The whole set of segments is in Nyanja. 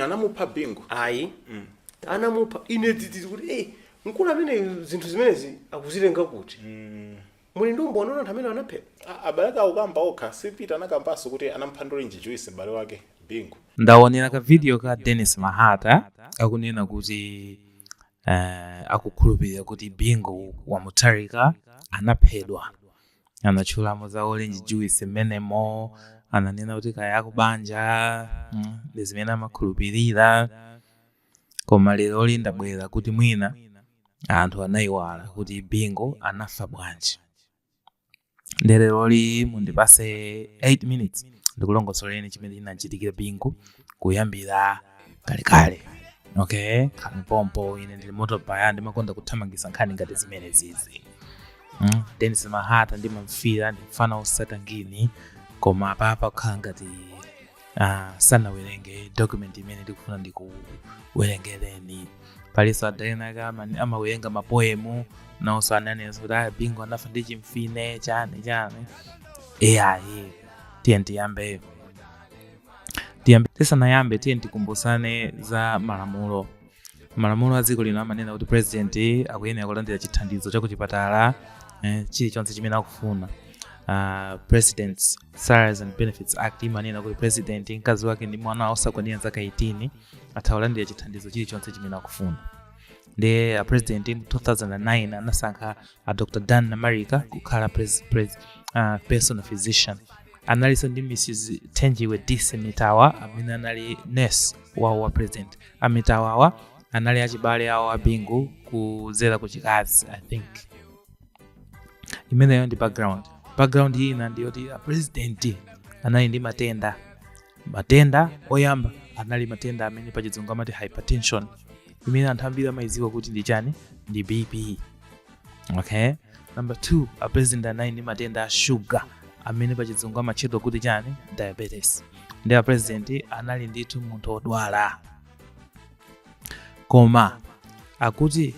anamupha Bingu ayi anamupha ine titi kuti mkulu amene zinthu zimenezi akuzitenga kuti muli ndi umboni anthu amene anaphedwa abale kawo kamba okha sipita anakambanso kuti anamupha Orange Juice m'bale wake Bingu. Ndaonera ka video ka Dennis Mahata akunena kuti akukhulupirira kuti Bingu wa Mutharika anaphedwa. Anachulamo za Orange Juice menemo ananena kuti kaya akubanja zimene amakhulupirira koma lero ndabwera kuti mwina anthu anayiwala kuti Bingu anafa bwanji. Lero mundipase 8 minutes ndikulongosoleni chimene chinachitikira Bingu kuyambira kalekale. Okay, kampompo ine ndili motobaya ndimakonda kuthamangisa nkhani ngati zimene zizi. Dennis Mahata ndimamfira ndimfana osatangini koma papa kukhala ngati sanawerenge document imene ndikufuna ndikuwerengereni. Paliso adalena kama amawerenga mapoemu nawonso ananenso kuti Bingu anafa ndi chimfine chani tiyambe tisanayambe tikumbusane za malamulo a dziko lino amanena kuti president akuyenera kulandira chithandizo chakuchipatala chilichonse chimene akufuna. President's Salaries and Benefits Act imanena kuti president mkazi wake ndi mwana osakwanira zaka 18 athawalandira chithandizo chilichonse chimene akufuna. Ndi president mu 2009 anasankha Dr. Dan Namarika kukhala personal physician. Analisa ndi Mrs. Tenjiwe DC Mitawa amene anali nurse wa president. Amitawawa anali achibale awo a Bingu kuzera kuchikazi I think. Imeneyo ndi background ina ndiyoti president anali ndi matenda oyamba anali matenda amene pachizungu amati hypertension imene anthu ambiri amayidziwa kuti ndi chani ndi BP. Okay, number 2 president anali ndi matenda a sugar amene pachizungu amatchedwa kuti chani diabetes. Ndi president anali ndithu munthu odwala koma akuti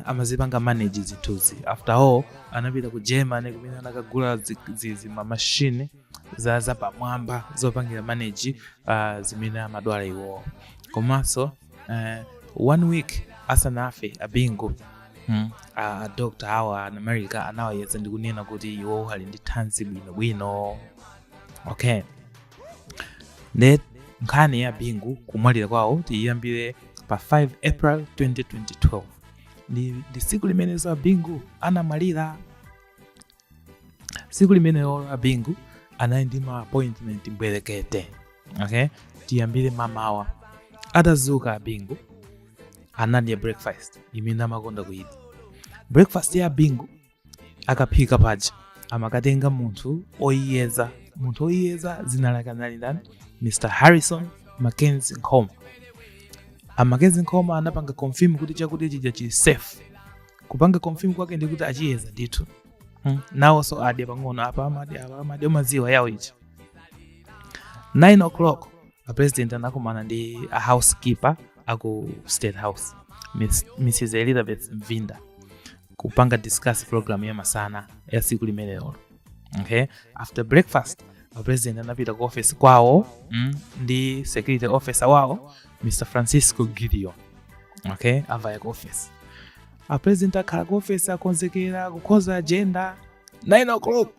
amazipanga manage zinthuzi. After all anapita ku Germany kumene anakagula machine za pamwamba zopangira manage zimene amadwala iwo. Komanso 1 week asanafe Bingu doctor awa na America anawayeza ndi kunena kuti iwo ali ndi thanzi bwino. Okay, net nkhani ya Bingu kumwalira kwawo tiyambire pa 5 April 2012 ndi siku limene za Bingu anamwalira. Siku limene Bingu anali ndi ma appointment mbwerekete. Okay, tiyambire mamawa atazuka Bingu anadya breakfast imene amakonda kuita. Breakfast ya Bingu akaphika paja amakatenga munthu oyiyeza zina lake anali ndani Mr. Harrison Mackenzie Nkoma. Mackenzie Nkoma anapanga confirm kuti chakudya chija chili safe. Kupanga confirm kwake ndi kuti achiyeza ndithu. Nawonso adya pang'ono apa amadya maziwa yawo ichi. 9 o'clock president anakumana ndi a housekeeper aku State House Mrs. Elizabeth Mvinda kupanga discuss program ya masana ya siku limenelo. Okay, after breakfast president anapita ku office kwawo ndi security officer wawo Mr. Francisco Gideon. Okay, avaya ku office. President akhala ku office akonzekera kukhoza agenda. 9 o'clock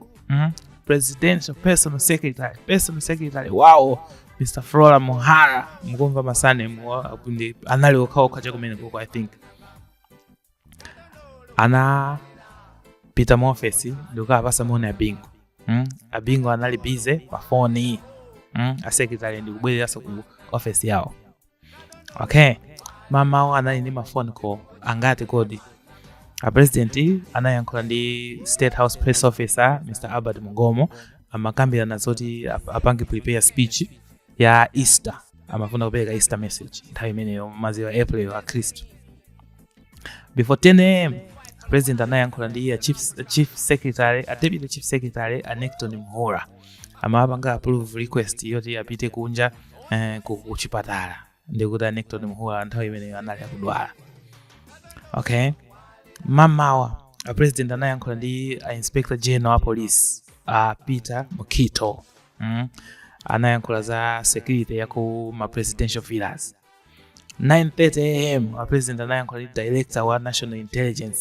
presidential personal secretary wawo Mr. Flora Mohara mkumva masane akundi anali okhaokha chakumene koko I think ana pita mu office ndoka apasa mona Bingu. Bingu anali busy pa phone a secretary ndi kubwereranso ku office yawo. Okay, mama anali ndi ma phone call angati kodi. President anayankhula ndi State House press officer Mr. Albert Mugomo amakambirana zoti apange prepare speech ya Easter. Amafuna kupereka Easter message nthawi imeneyo mwezi wa April wa Kristo. Before 10 a.m. president anayankhula ndi chief secretary deputy chief secretary Necton Mhora amapanga approve request yoti apite kunja ku chipatala ndikuti Necton Mhora nthawi imeneyo anali akudwala. Okay, mamawa president anayankhula ndi inspector general wa police Peter Mukito. anayankhula za security ya ku ma presidential villas. 9:30 am a president anayankhula ndi director wa national intelligence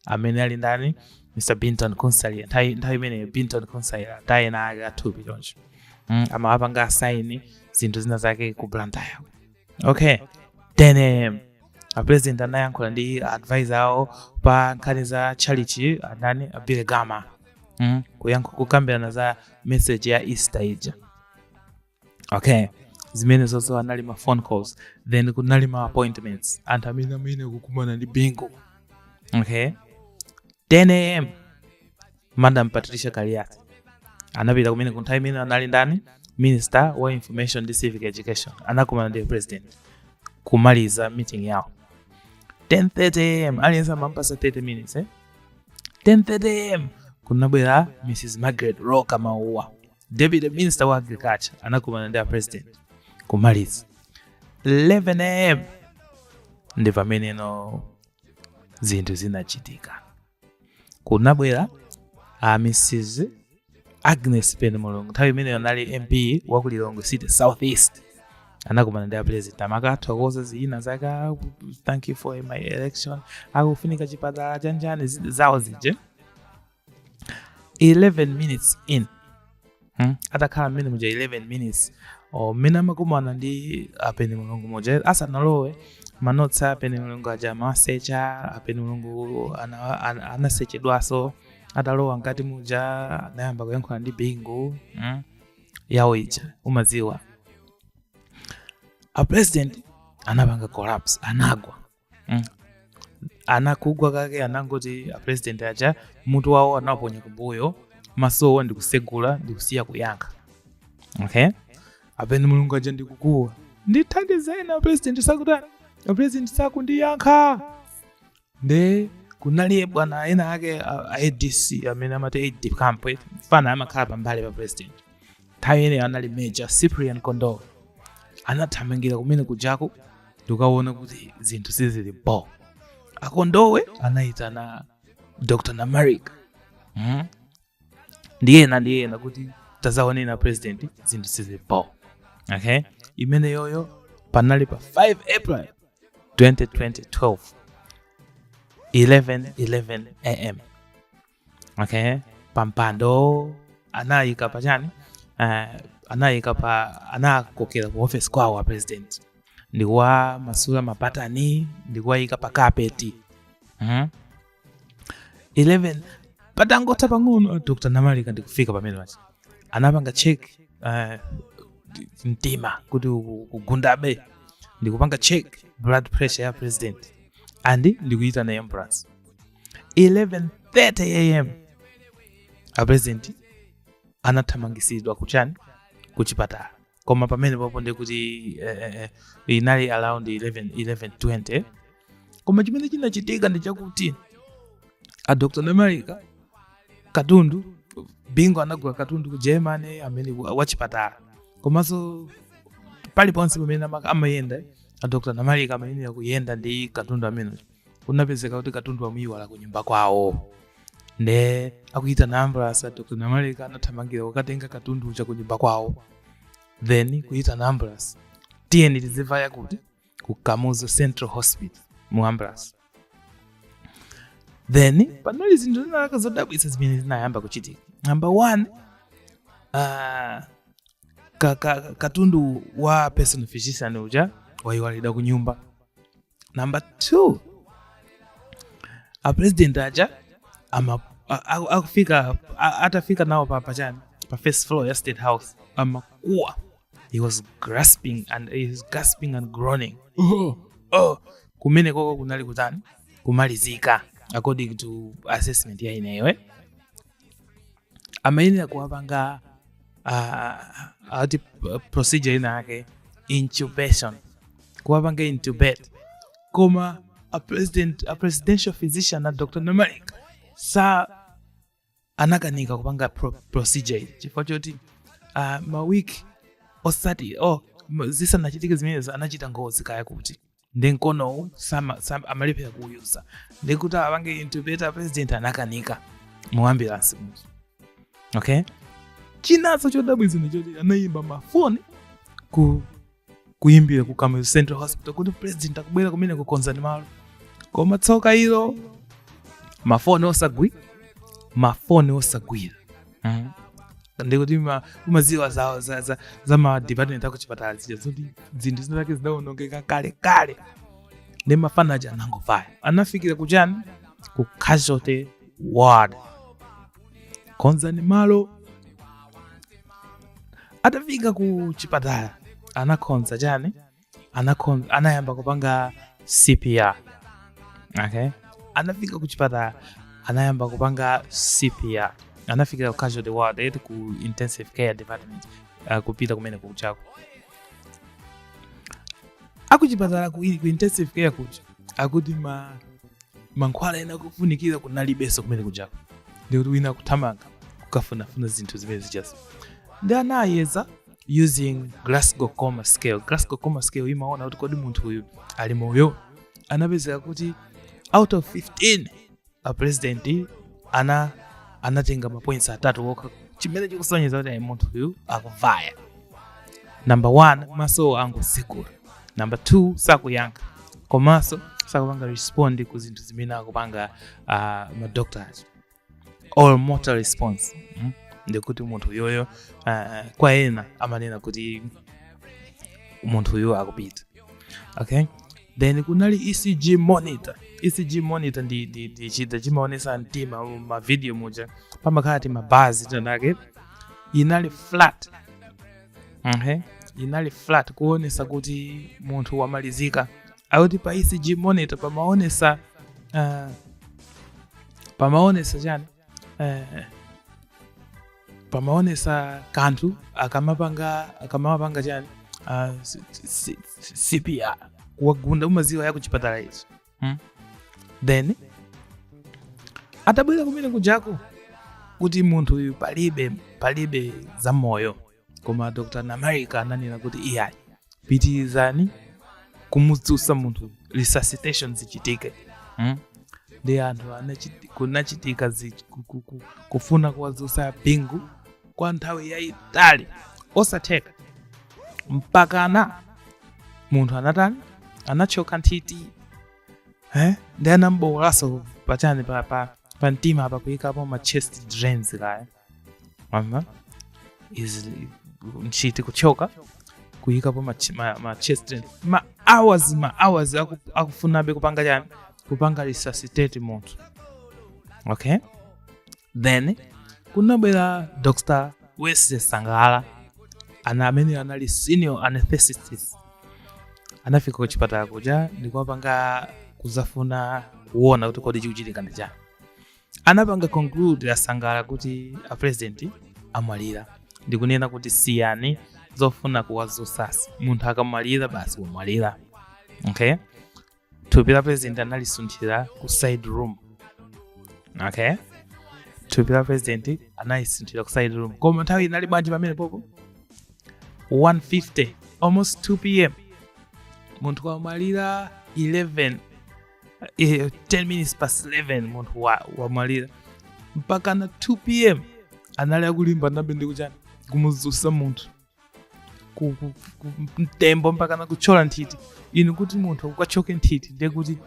amene ali ndani Mr. Binton Consalia. Nthawi imene Binton Consalia tayena ake athupi choncho amawapanga asaini zinthu zina zake ku Blantyre. Okay, 10 am a president anayankhula ndi advisor awo pa nkhani za charity anani Bill Gama kukambirana za message ya Easter ija. Okay, zimene zonse anali ma phone calls, then kunali ma appointments anthu amene kukumana ndi Bingu. Okay, 10 am Madam Patricia Kaliati anapita kumene ku nthawi imene anali ndani Minister wa Information and Civic Education anakumana ndi president kumaliza meeting yawo. 10:30 am aliyense amampasa 30 minutes 10:30 am kunabwera Mrs. Margaret Roka Mauwa, Deputy Minister wa Agriculture anakumana ndi president kumaliza. 11 am ndi pamene no zinthu zinachitika. Kunabwera Mrs. Agnes Penmulungu, nthawi imene anali MP wa ku Lilongwe City Southeast anakumana ndi president amakathokoza zina zaka thank you for my election akufunika chipatala chanjani zawo zije. 11 minutes in atakhala mmene muja 11 minutes mmene amakumana ndi Penmulungu moja asanalowe manotsi a Penmulungu aja amasecha Penmulungu anasechedwaso atalowa ngati muja anayamba kuyankhula ndi Bingu yawo ija umaziwa. A president anapanga collapse anagwa anakugwa kake anangoti a president aja mutu wawo anaponya kumbuyo masowa ndikusegula ndikusiya kuyankha. Okay, apene Mulungu aja ndikukuwa ndithandizeni a president sakutana a president sakundiyankha. Nde kunaliye bwana ena ake ADC amene amati AD camp fana amakhala pambali pa president. Nthawi ine anali Major Cyprian Kondo anathamangira kumene kujako ndikaona kuti zinthu sizili bo. Akondowe anaitana Dr. Namarika ndiyena kuti tazaonena president zinthu sizili bo. Okay, imene yoyo panali pa 5 April 2012 11 am. Okay, pampando anayika pachani anakokera ku office kwawo wa president ndikuwa masula mapatani ndikuwayika pa carpet. 11 patangotha pang'ono Dr. Namarika ndikufika pamene wachi anapanga check mtima kuti kugundabe ndikupanga check blood pressure ya president andi ndikuita na ambulance. 11:30 am a president anathamangisidwa kuchani kuchipatala koma pamene popo ndikuti inali around 11:20 koma chimene chinachitika ndi chakuti a Dr. Namarika katundu Bingu anagwa katundu ku Germany amene wachipatala komanso paliponse pamene amayenda a Dr. Namarika amene kuyenda ndi katundu amene kunapezeka kuti katundu amuyiwala ku nyumba kwawo. Ne akuita na ambulance a Dr. Namarika anathamangira kukatenga katundu cha ku nyumba kwawo, then kuita na ambulance tiyeni tizivaya kuti ku Kamuzu Central Hospital mu ambulance. Then panali zinthu zinalaka zodabwitsa zimene zinayamba kuchitika. Number 1, katundu wa personal physician uja wayiwalida ku nyumba. Number 2, a president aja atafika nawo pa first floor ya State House amakuwa. He was gasping and groaning. Kumene koko kunali kutani kumalizika according to assessment ya inewe. Amayenera kuwapanga procedure ina yake intubation, kuwapanga intubate koma a presidential physician na Dr. Namarika sa anakanika kupanga procedure chifukwa choti mawiki osati zisanachitika zimene anachita ngozi kaya kuti ndenkono amalepera kuyusa ndikuti apange intubate president anakanika mu ambulance. Okay, chinaso chodabwitsa ndichoti anayimba mafoni kuyimbira ku Camel Central Hospital kuti president akubwera kumene kukonzani malo, koma tsoka ilo mafoni osagwira. Ndikuti umaziwa za ma department akuchipatala zija zoti zinthu zinake zinaonongeka kale ndi mafana aja anangofaya, anafikira kuchani ku casualty ward konzani malo. Atafika ku chipatala anakonza chani, anayamba kupanga CPR. Okay, anafika ku chipatala anayamba kupanga CPR, anafika ku casualty ward ku intensive care department, kupita kumene kuchako akuchipatala ku intensive care kucha akuti mankhwala ena kufunikira kunalibeso kumene kuchako, ndikuti wina kuthamanga kukafunafuna zinthu zimene zichazo. Ndi anayeza using Glasgow Coma Scale. Glasgow Coma Scale imaona kuti kodi munthu uyu ali moyo. Anapezeka kuti out of 15 a president anatenga mapoints 3 wokha, chimene chikusonyeza kuti munthu uyu akuvaya. Number 1, maso angosekula. Number 2, sakuyankha komanso sakupanga respond ku zinthu zimene akupanga ma doctors all motor response. Ndikuti munthu yoyo kwa ena amanena kuti munthu uyu akupita. Okay, then kunali ECG monitor. ECG monitor ndi chida chimaonesa mtima ma video muja pamakati mabazi tanake inali flat. Okay, inali flat kuonesa kuti munthu wamalizika. Auti pa ECG monitor pamaonesa chani pamaonesa kanthu akamapanga chani CPR kuwagunda umaziwa ya kuchipatala ichi. Then atabwera kumene kujako kuti munthu uyu palibe za moyo, koma Dr. Namarika ananena kuti iyayi pitirizani kumudzusa munthu, resuscitation zichitike. Ndi anthu kunachitika kufuna kuwadzusa Bingu kwa nthawi yayitali osatheka, mpakana munthu anachoka nthiti. Ndi anambowolaso pachani pa mtima apa kuyikapo ma chest drains kaya nchiti kuchoka kuyikapo ma chest drains ma hours akufunabe kupanga chani, kupanga resuscitate munthu. Okay, then kunabwera Dr. Wesley Sangala amene anali senior anesthetist. Anafika ku chipatala kuja ndikuwapanga kuzafuna kuona kuti kodi chikuchitika ndi chani. Anapanga conclude ya Sangala kuti a president amwalira, ndikunena kuti siyani zofuna kuwazusasa, munthu akamwalira basi wamwalira. Okay, thupi la president analisunthira ku side room. Okay, thupi la president analisunthira ku side room, koma nthawi inali bwanji pamene popo 1:50 almost 2 p.m. munthu wamwalira 10 minutes past 11 munthu wamwalira, mpaka na 2 p.m. anali akulimba nabe ndi kuchani kumudzusa munthu mtembo mpaka na kuchola nthiti. Inu kuti munthu ukachoke nthiti ndiye kuti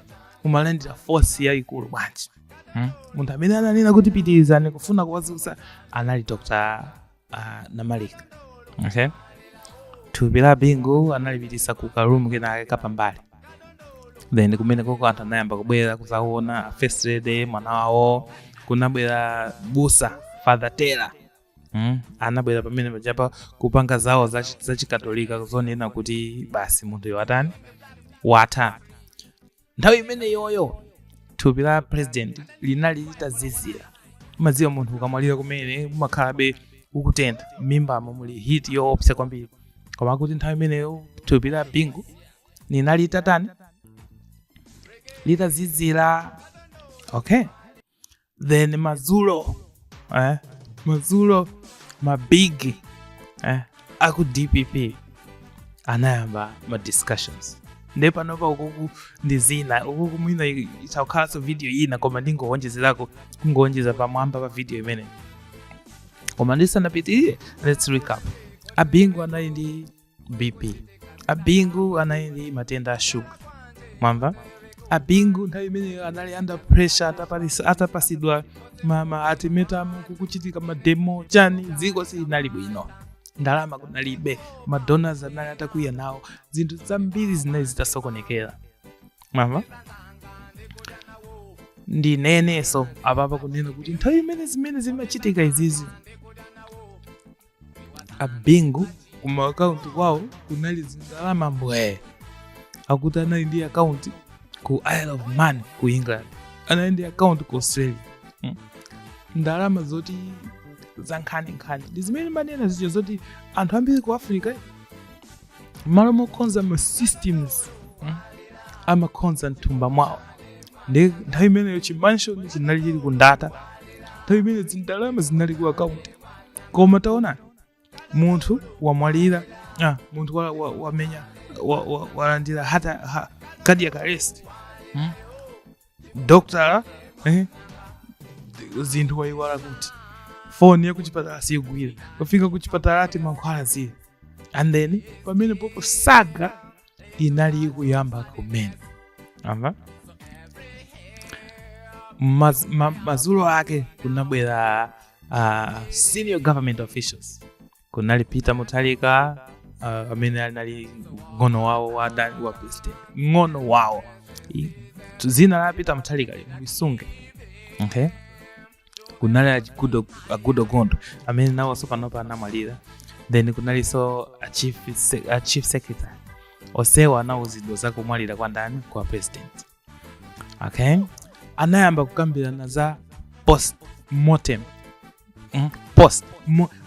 umalandira force yayikulu bwanji. Munthu amene ananena kuti pitirizani kufuna kuwadzusa anali Dr. Namarika. Okay, thupi la Bingu analipitisa ku karumu kenake kapambali. Then kumene koko anthu anayamba kubwera kuzaona first lady mwana wawo, kunabwera busa Father Tera. Anabwera pamene pajapa kupanga zawo za chikatolika kuzonena kuti basi munthu yo watha. Nthawi imene yoyo thupi la president linali litazizira. Maziwa munthu ukamwalira kumene umakhalabe ukutentha mimbamo muli heat yoopsa kwambiri, koma kuti nthawi imeneyo thupi la Bingu linali litazizira. Okay, then madzulo mabig aku DPP anayamba ma discussions. Ndipo panopa ukuku ndi zina ukuku mwina itakhaso video ina koma ndingowonjezerako kungowonjeza pamwamba pa video imene. Koma ndisanapitirire, let's recap. Abingu anali ndi BP. Abingu anali ndi matenda a sugar. Mwamva? Abingu nthawi imene anali under pressure atapasidwa ma ultimatum kukuchitika mademo chani dziko silinali bwino. Ndalama kunalibe, madonors anali atakwiya nawo, zinthu zambiri zinali zitasokonekera. Mwamva? Ndineneso apapa kunena kuti nthawi imene zimene zimachitika izizi, Abingu kuma account kwawo kunali zindalama mbwe. Akuti anali ndi account ku Isle of Man ku England, anali ndi account ku Australia. Ndalama zoti za nkhani ndi zimene manena zicho zoti anthu ambiri ku Africa malo mokonza ma systems amakonza mthumba mwawo. Ndi nthawi imeneyo chimansion chinali chili ku ndata, nthawi imene zindalama zinali ku account. Koma taona munthu wamwalira, munthu wamenya walandira hata cardiac arrest. Doctor zinthu wayiwala kuti phone ya kuchipatala siyigwira, kufika kuchipatala ati mankhwala zile. And then pamene popo saga inali kuyamba kumene. Amva? Mazulo ake kunabwera senior government officials. Kunali Peter Mutharika, amene anali ngono wawo wa president. Ngono wawo. Zina la Peter Mutharika lisunge. Okay? Kunali Agudo Gondo, amene nawo sopanopa anamwalira. Then kunali a chief secretary. Osewa anawuzidwa za kumwalira kwa ndani kwa president. Okay? Anayamba kukambirana za post-mortem.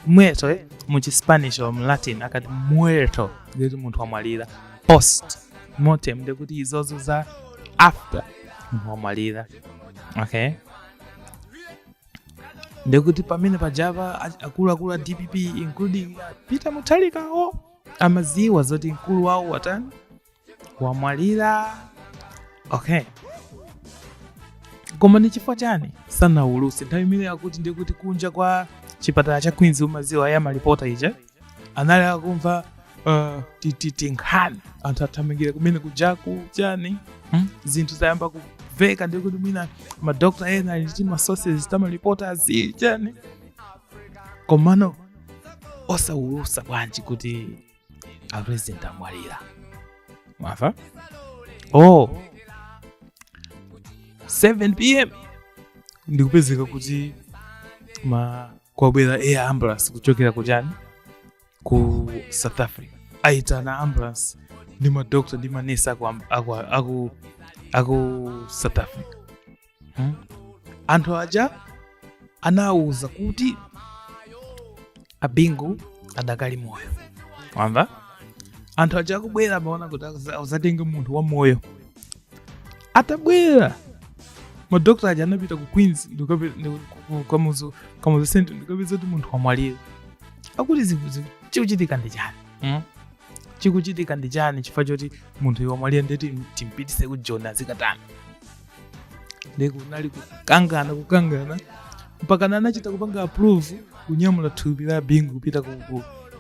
Muerto mu Spanish or Latin akati muerto ngeti munthu wamwalira. Post-mortem ndikuti izozo za after munthu wamwalira. Okay? Ndikuti pamene pajava akulu a DPP including Peter Mutharika amaziwa zoti mkulu wawo watani wamwalira. Okay. Koma ni chifukwa chani sanauluse nthawi imene akuti ndikuti kunja kwa chipatala cha Queens umaziwa ya malipota ija anali akumva nkhani anthu athamangira kumene kujaku chani zinthu zayamba kuveka ndikuti mwina madokta ena ali ndi ma sources tamalipota azili chani. Komano osaulusa bwanji kuti a president amwalira. Mwafa? 7 p.m. ndikupezeka kuti kwabwera air ambulance kuchokera kuchani ku South Africa. Aitana ambulance ndi madokta ndi manesi aku South Africa. Anthu aja anawuza kuti Abingu adakali moyo. Wamva? Anthu aja akubwera maona kuti azatenge munthu wa moyo. Atabwera madokta aja anapita ku Queens kwa muzu center ndikapeza kuti munthu wamwalira. Akuti zivuzi chikuchitika ndi chani? Chikuchitika ndi chani chifukwa choti munthu wamwalira ndeti timpitise ku Jona zikatani. Ndikunali kukangana mpaka anachita kupanga approve kunyamula thupi la Abingu kupita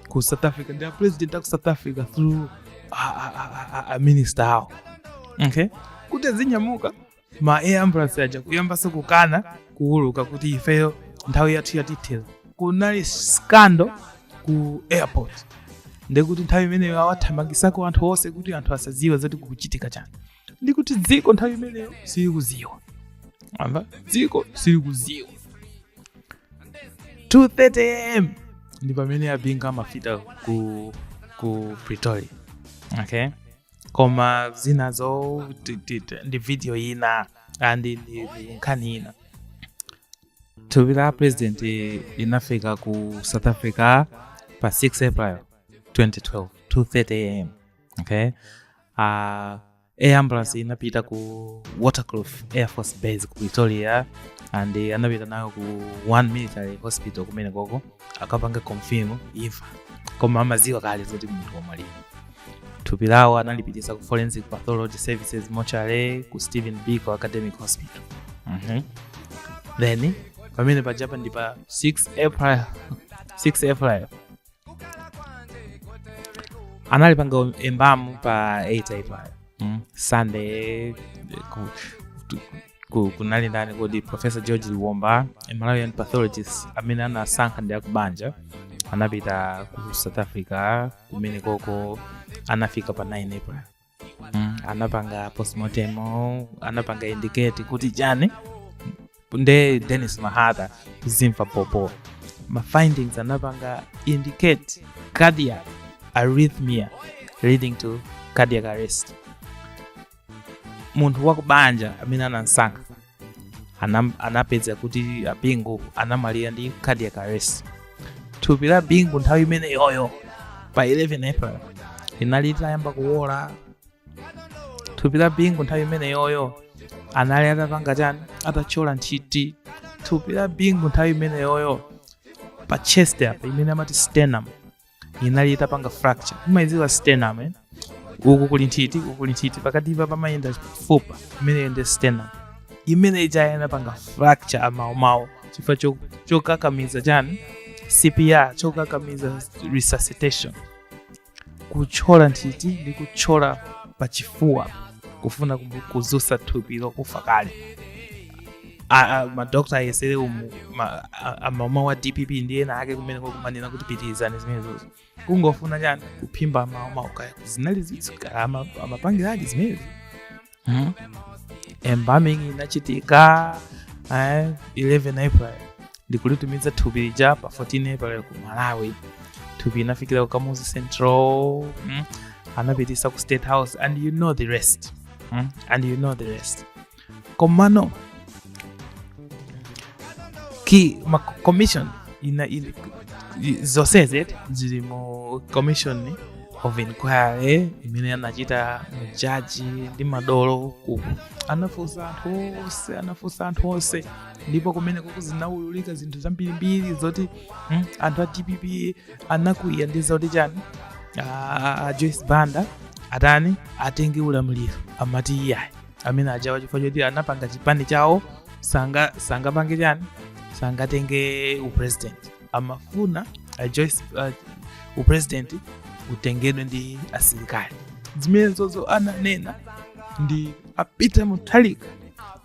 ku South Africa. Ndi president wa South Africa through a minister awo. Okay? Kuti zinyamuka ma air ambulance aja kuyamba kukana kuuluka kuti ifeyo nthawi yathu yatithera. Kunali scandal ku airport. Ndikuti nthawi imeneyo awathamangisako anthu onse kuti anthu asaziwe zoti kukuchitika chani. Ndikuti dziko nthawi imeneyo silikuziwa. Amba dziko silikuziwa. 2:30 a.m. ndi pamene Abingu amafika ku Pretoria. Okay? Koma zinazo ndi video ina andi nkhani ina. Thupi la president linafika ku South Africa pa 6 April 2012 2:30 a.m. Okay? Air ambulance inapita ku Waterkloof Air Force Base ku Pretoria and anapita nayo ku one military hospital kumene koko akapanga confirm imfa. Koma amaziwa kale zoti munthu wamwalira. Thupi lawo analipitisa ku Forensic Pathology Services mortuary ku Stephen Biko Academic Hospital. Then pamene pajapa ndi pa 6 April 6 April analipanga embamu pa 8 April Sunday kunali ndani kodi Professor George Luwomba, a Malawian pathologist amene anasankha ndi akubanja, anapita ku South Africa kumene koko anafika pa 9 April. Anapanga postmortem, anapanga indicate kuti chani nde Dennis Mahata kuzimfa popo. Ma findings anapanga indicate cardiac arrhythmia leading to cardiac arrest. Munthu wakubanja amene anasankha anapeza kuti Bingu anamwalira ndi cardiac arrest. Thupi la Bingu nthawi imene yoyo pa 11 April linali litayamba kuwola. Thupi la Bingu nthawi imene yoyo anali atapanga chani atachola nthiti. Thupi la Bingu nthawi imene yoyo pa chest apa imene amati sternum inali itapanga fracture. Umayidziwa sternum uku kuli nthiti pakati pa pamayenda fupa imene ndi sternum imene ichayena panga fracture amaomawo chifukwa chokakamiza chani CPR, chokakamiza resuscitation, kuchola nthiti ndi kuchola pachifuwa kufuna kuzusa thupi lokufa kale. Madokta ayesere amaomawo wa DPP ndiye ena ake kumene kumanena kuti pitirizani zimenezozo kungofuna chani kuphimba amaomawo kaya zinali zitsuka amapangiradi zimenezi. Embalming inachitika 11 April ndikulitumiza thupi lija pa 14 April ku Malawi. Thupi inafikira ku Kamuzu Central, anapitisa ku State House, and you know the rest. Komano ki ma commission zoseze zili mu commission of inquiry imene anachita jaji ndi madolo anafunsa anthu onse ndipo kumene zinawululika zinthu zambirimbiri zoti anthu a DPP anakwiya ndi zoti chani Joyce Banda atani atenge ulamuliro amati iyayi amene ajawa chifukwa choti anapanga chipani chawo sangapange chani sangatenge upresident amafuna Joyce upresident utengedwe ndi asilikali. Zimenezozo ananena ndi apita Mutharika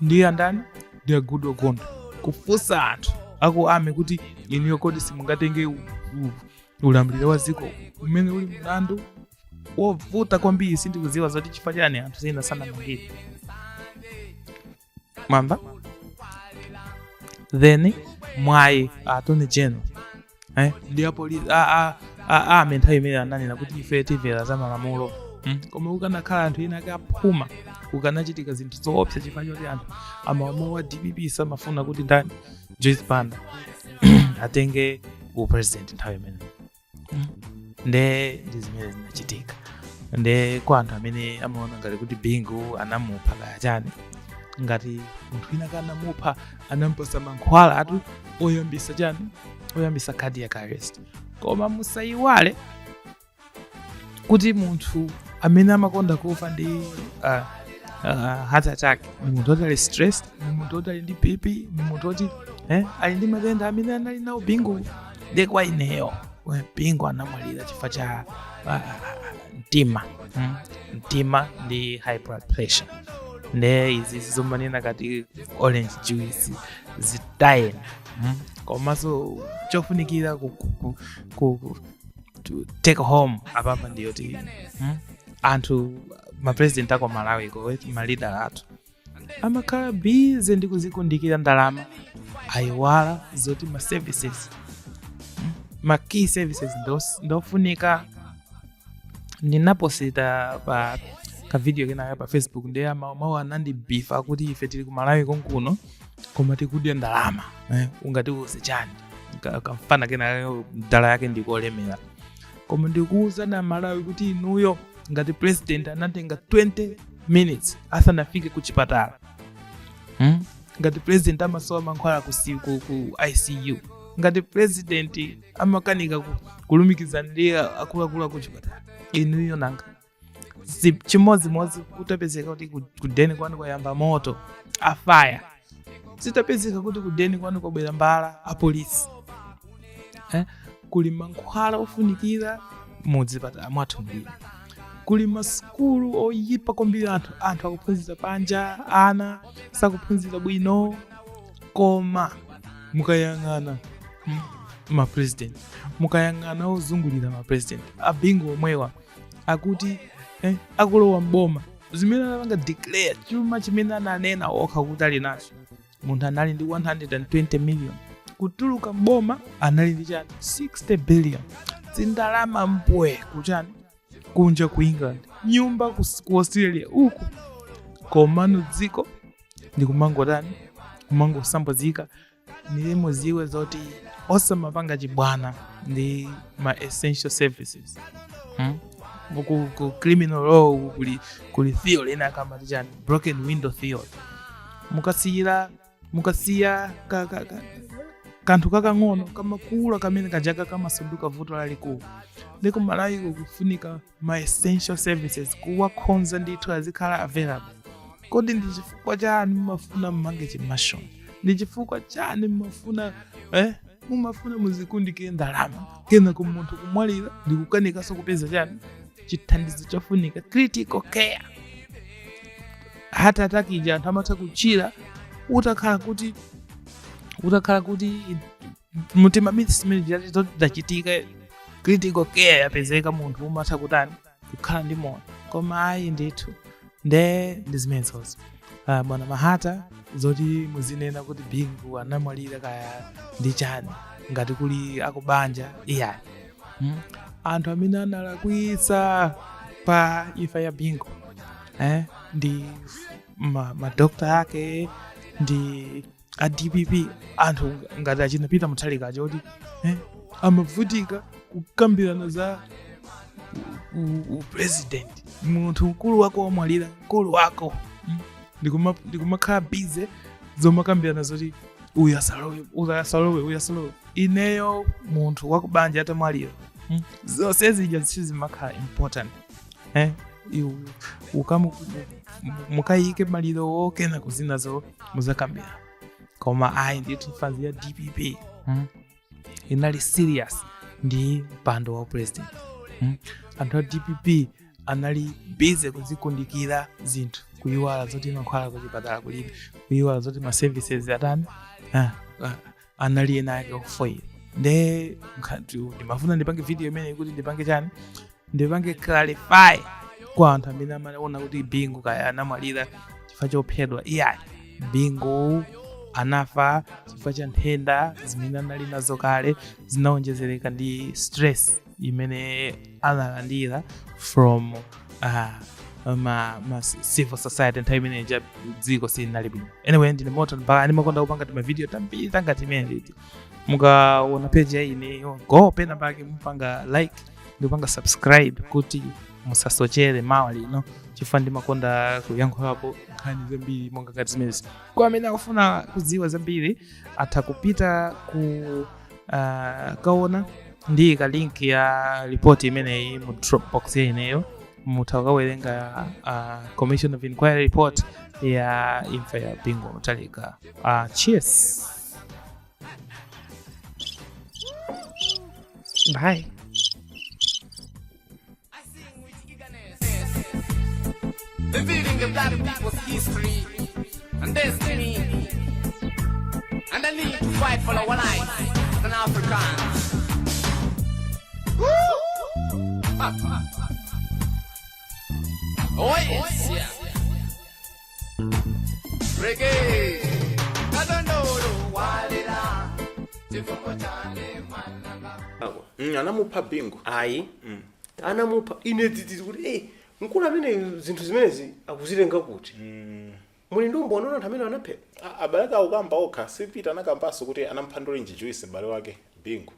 ndi andani ndi Agudo Ogondo kufunsa anthu aku ame kuti iniyo kodi simungatenge ulamuliro wa dziko umene uli mlandu wovuta kwambiri sindikudziwa zoti chifukwa chani anthu zina sanamangire mamba. Then mwayi Attorney General ndi apolisi nthawi imene ananena kuti ife timvera za malamulo koma ukanakhala anthu ena akaphuma ukanachitika zinthu zoopsa chifukwa choti anthu amaomawo wa DPP samafuna kuti ndani Joyce Banda atenge upresident nthawi imene ndi zimene zinachitika. Ndi kwa anthu amene amaona ngati kuti Bingu anamupha kaya chani ngati munthu ina kanamupha anampasa mankhwala atu oyambisa chani oyambisa cardiac arrest. Koma musayiwale kuti munthu amene amakonda kufa ndi heart attack ni munthu otali stressed, ni munthu otali ndi BP, ni munthu oti ali ndi matenda amene anali nawo Bingu. Ndi kwa ineyo Bingu anamwalira chifukwa cha mtima ndi high blood pressure. Ndi izi zizomanena kati orange juice zitayena komanso chofunikira ku take home apapa ndiyoti anthu mapresident ako Malawi ko malida athu amakhala busy ndi kuzikundikira ndalama ayiwala zoti ma services ma key services ndofunika. Ndinaposita pa ka video kenaka pa Facebook ndi mawu anandi beef akuti ife tili ku Malawi konkuno koma tikudya ndalama ungati uze chani kamfana kenaka ndala yake ndikolemera. Koma ndikuuza na Malawi kuti inuyo ngati president anatenga 20 minutes asanafike ku chipatala, ngati president amasowa mankhwala ku ICU, ngati president amakanika kulumikiza ndi akuluakulu ku chipatala, inuyo nanga chimodzimodzi kutapezeka kuti kudeni kwanu kwayamba moto afire, sitapezeka kuti kudeni kwanu kwabwera mbala apolisi. kuli mankhwala ofunikira mudzipatala mwathu mbiri, kuli masukulu oyipa kwambiri, anthu akuphunzira panja, ana sakuphunzira bwino. Koma mukayang'ana mapresident, mukayang'ana ozungulira mapresident, abingu omwewa akuti akulowa mboma zimene anapanga declare chuma chimene ananena okha kuti ali nacho. Munthu anali ndi 120 million, kutuluka mboma anali ndi chani 60 billion. Zindalama mpwe kuchani kunja ku England, nyumba ku Australia uku. Komano dziko ndi kumangotani, kumangosambozika. Nilimo ziwe zoti osamapanga chibwana ndi ma essential services. Ku criminal law kuli theory ina kama chani broken window theory. Mukasiya kanthu kakang'ono kamakula kamene kajaka kamasanduka vuto lalikulu. Ndi kumalayiko kufunika ma essential services kuwakhonza ndithu azikhala available. Kodi ndi chifukwa chani mumafuna mmange chimashon? Ndi chifukwa chani mumafuna muzikundikire ndalama kena ku munthu kumwalira ndi kukanikanso kupeza chani chithandizo chofunika critical care. Hata atakija anthu amatha kuchira utakhala kuti mutima mitsimene dachitika critical care yapezeka, munthu umatha kutani kukhala ndi moyo. Koma ayi ndithu ndi zimenezonso. Bwana Mahata zoti muzinena kuti Bingu anamwalira kaya ndi chani ngati kuli akubanja iyayi. Anthu amene analakwitsa pa imfa ya Bingu ndi madokta ake ndi a DPP. Anthu ngati achinapita muthalikacho kuti amavutika kukambirana za president. Munthu mkulu wako wamwalira, mkulu wako ndikumakhala bize zomakambirana zoti uyu asalowe. Ineyo munthu wakubanja atamwalira zonse zija zimakhala important. Mukayike maliro wokena kuzinazo muzakambira. Koma ayi ndithu fanzi ya DPP inali serious ndi mpando wa president. Anthu a DPP anali bize kuzikundikira zinthu, kuyiwala zoti mankhwala kuchipatala kulibe, kuyiwala zoti ma services atani anali ena ake ofoira. Nde ndimafuna ndipange video imene kuti ndipange chani, ndipange clarify kwa anthu amene amaona kuti Bingu kaya anamwalira chifukwa chophedwa. Iyayi, Bingu anafa chifukwa cha nthenda zimene anali nazo kale, zinaonjezereka ndi stress imene analandira from civil society nthawi imene dziko silinali bwino. Anyway, ndine moto mpaka ndimakonda kupanga tima video tambiri tangati imene liti. Mukaona page ya ine go pena pake mupanga like ndipanga subscribe kuti musasochere mawa lino chifukwa ndimakonda kuyankhulapo nkhani zambiri monga ngati zimezi. Kwa amene akufuna kudziwa zambiri atha kupita ku kaona ndi ka link ya report imeneyi mu Dropbox ineyo, mutha kuwerenga Commission of Inquiry report ya imfa ya Bingu Mutharika. Cheers. Bye. Revealing the black people's history and destiny, and the need to fight for our lives as an Africans. Oh yes, yeah. Reggae, I don't know why it anamupha Bingu. Ayi anamupha ine titi kuti mkulu amene zinthu zimenezi akuzitenga kuti muli ndombo anaona anthu amene anaphedwa. Abaleka ukamba okha sipita anakambaso kuti anamphandula Juice m'bale wake Bingu.